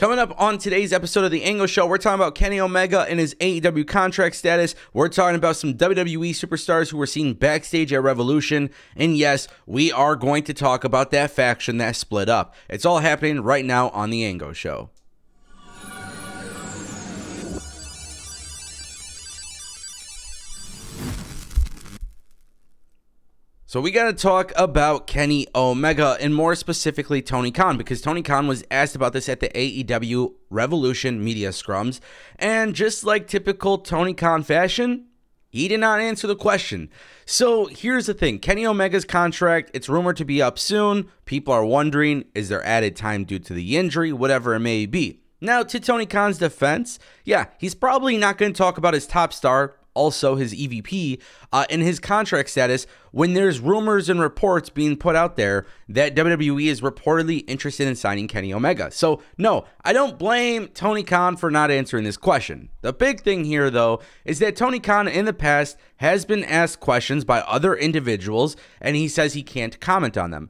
Coming up on today's episode of The Angle Show, we're talking about Kenny Omega and his AEW contract status. We're talking about some WWE superstars who were seen backstage at Revolution. And yes, we are going to talk about that faction that split up. It's all happening right now on The Angle Show. So we got to talk about Kenny Omega, and more specifically Tony Khan, because Tony Khan was asked about this at the AEW Revolution media scrums, and just like typical Tony Khan fashion, he did not answer the question. So here's the thing, Kenny Omega's contract, it's rumored to be up soon. People are wondering, is there added time due to the injury, whatever it may be. Now, to Tony Khan's defense, yeah, he's probably not going to talk about his top star, also his EVP, in his contract status when there's rumors and reports being put out there that WWE is reportedly interested in signing Kenny Omega. So no, I don't blame Tony Khan for not answering this question. The big thing here, though, is that Tony Khan in the past has been asked questions by other individuals, and he says he can't comment on them.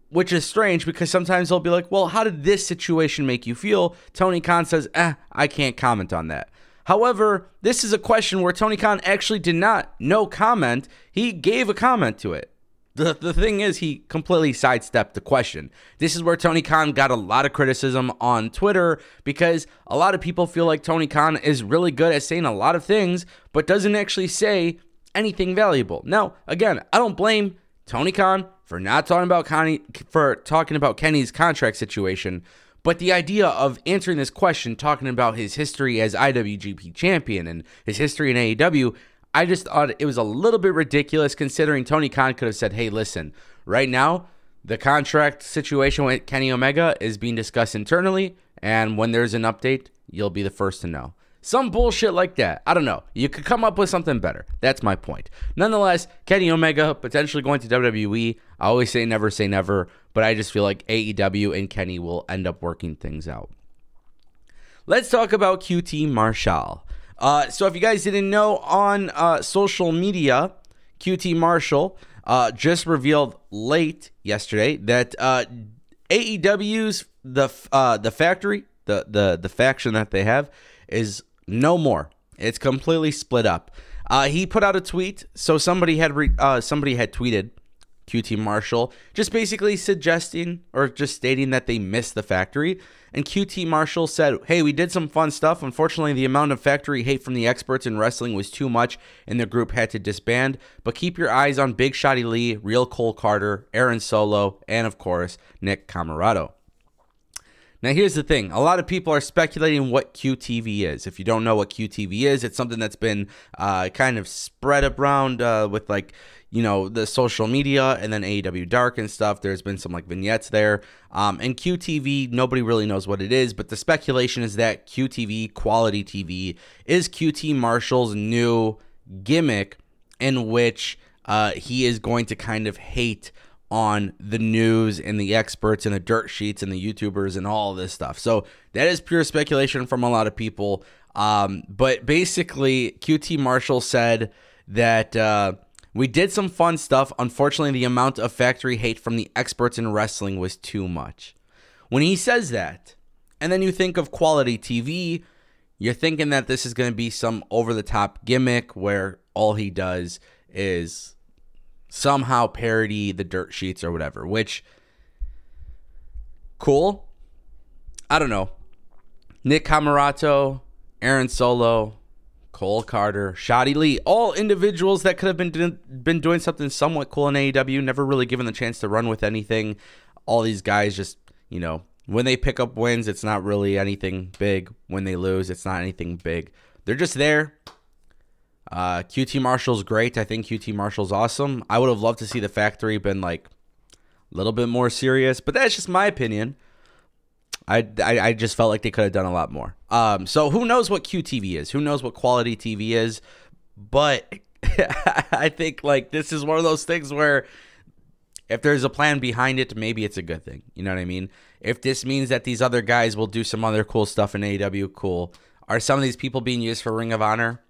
Which is strange because sometimes they'll be like, well, how did this situation make you feel? Tony Khan says, I can't comment on that. However, this is a question where Tony Khan actually did not no comment. He gave a comment to it. The thing is, he completely sidestepped the question. This is where Tony Khan got a lot of criticism on Twitter because a lot of people feel like Tony Khan is really good at saying a lot of things, but doesn't actually say anything valuable. Now, again, I don't blame Tony Khan for not talking about Kenny's contract situation. But the idea of answering this question, talking about his history as IWGP champion and his history in AEW, I just thought it was a little bit ridiculous considering Tony Khan could have said, hey, listen, right now, the contract situation with Kenny Omega is being discussed internally, and when there's an update, you'll be the first to know. Some bullshit like that. I don't know. You could come up with something better. That's my point. Nonetheless, Kenny Omega potentially going to WWE. I always say never, but I just feel like AEW and Kenny will end up working things out. Let's talk about QT Marshall. So if you guys didn't know, on social media, QT Marshall just revealed late yesterday that AEW's the factory, the faction that they have, is no more. It's completely split up. He put out a tweet. So somebody had tweeted QT Marshall, just basically suggesting or just stating that they missed the factory. And QT Marshall said, hey, we did some fun stuff. Unfortunately, the amount of factory hate from the experts in wrestling was too much and the group had to disband. But keep your eyes on Big Shotty Lee, Real Cole Carter, Aaron Solo, and of course, Nick Camarato. Now, here's the thing. A lot of people are speculating what QTV is. If you don't know what QTV is, it's something that's been kind of spread around with, like, you know, the social media and then AEW Dark and stuff. There's been some, like, vignettes there. And QTV, nobody really knows what it is, but the speculation is that QTV, Quality TV, is QT Marshall's new gimmick in which he is going to kind of hate on the news and the experts and the dirt sheets and the YouTubers and all this stuff. So that is pure speculation from a lot of people. But basically, QT Marshall said that we did some fun stuff. Unfortunately, the amount of factory hate from the experts in wrestling was too much. When he says that, and then you think of Quality TV, you're thinking that this is going to be some over-the-top gimmick where all he does is somehow parody the dirt sheets or whatever, which, cool. I don't know. Nick Camarato, Aaron Solo, Cole Carter, Shotty Lee, all individuals that could have been doing something somewhat cool in AEW, never really given the chance to run with anything. All these guys just, you know, when they pick up wins, it's not really anything big. When they lose, it's not anything big. They're just there. QT Marshall's great. I think QT Marshall's awesome. I would have loved to see the factory been like a little bit more serious, but that's just my opinion. I just felt like they could have done a lot more. So who knows what QTV is? Who knows what Quality TV is? But I think like this is one of those things where if there's a plan behind it, maybe it's a good thing. You know what I mean? If this means that these other guys will do some other cool stuff in AEW, cool. Are some of these people being used for Ring of Honor?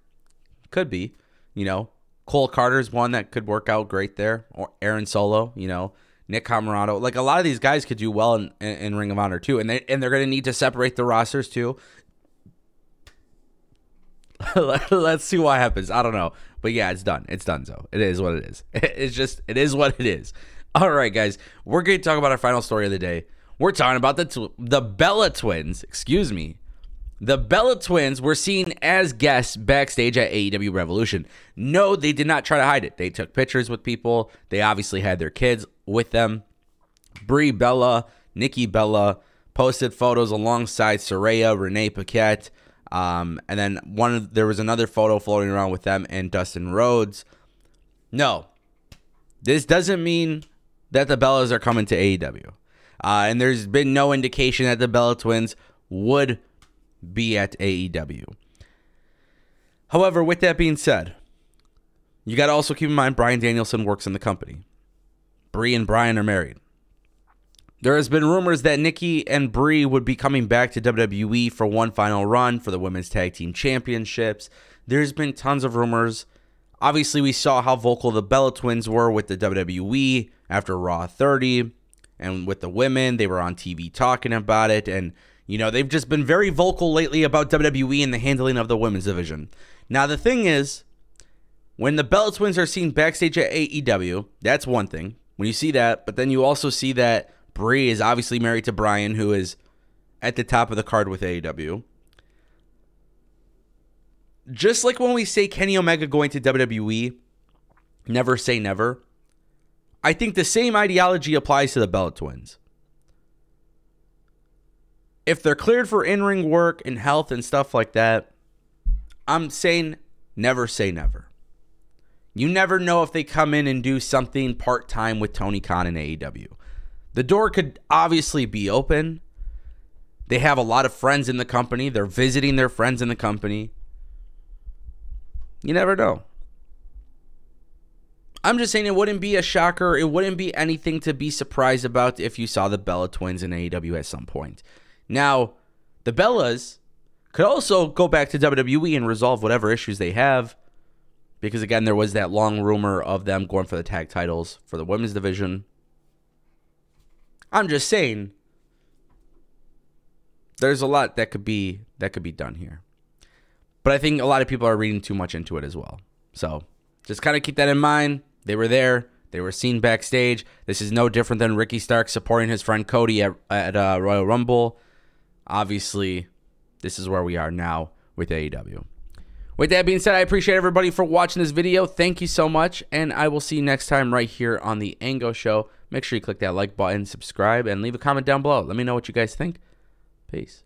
Could be, you know. Cole Carter's one that could work out great there, or Aaron Solo, you know. Nick Camarado. Like, a lot of these guys could do well in Ring of Honor too, and they're going to need to separate the rosters too. Let's see what happens. I don't know, but yeah, it's done. It's done. So it is what it is. It is what it is. All right, guys, we're going to talk about our final story of the day. We're talking about the Bella Twins. Excuse me. The Bella Twins were seen as guests backstage at AEW Revolution. No, they did not try to hide it. They took pictures with people. They obviously had their kids with them. Brie Bella, Nikki Bella posted photos alongside Saraya, Renee Paquette, and then there was another photo floating around with them and Dustin Rhodes. No, this doesn't mean that the Bellas are coming to AEW. And there's been no indication that the Bella Twins would be at AEW. However, with that being said, you got to also keep in mind Bryan Danielson works in the company. Brie and Bryan are married. There has been rumors that Nikki and Brie would be coming back to WWE for one final run for the Women's Tag Team Championships. There's been tons of rumors. Obviously, we saw how vocal the Bella Twins were with the WWE after Raw 30. And with the women, they were on TV talking about it. And, you know, they've just been very vocal lately about WWE and the handling of the women's division. Now, the thing is, when the Bella Twins are seen backstage at AEW, that's one thing. When you see that, but then you also see that Brie is obviously married to Bryan, who is at the top of the card with AEW. Just like when we say Kenny Omega going to WWE, never say never. I think the same ideology applies to the Bella Twins. If they're cleared for in-ring work and health and stuff like that, I'm saying never say never. You never know if they come in and do something part-time with Tony Khan and AEW. The door could obviously be open. They have a lot of friends in the company. They're visiting their friends in the company. You never know. I'm just saying it wouldn't be a shocker. It wouldn't be anything to be surprised about if you saw the Bella Twins in AEW at some point. Now, the Bellas could also go back to WWE and resolve whatever issues they have. Because, again, there was that long rumor of them going for the tag titles for the women's division. I'm just saying there's a lot that could be done here. But I think a lot of people are reading too much into it as well. So just kind of keep that in mind. They were there. They were seen backstage. This is no different than Ricky Stark supporting his friend Cody at Royal Rumble. Obviously, this is where we are now with AEW. With that being said, I appreciate everybody for watching this video. Thank you so much, and I will see you next time right here on The Ango Show. Make sure you click that like button, subscribe, and leave a comment down below. Let me know what you guys think. Peace.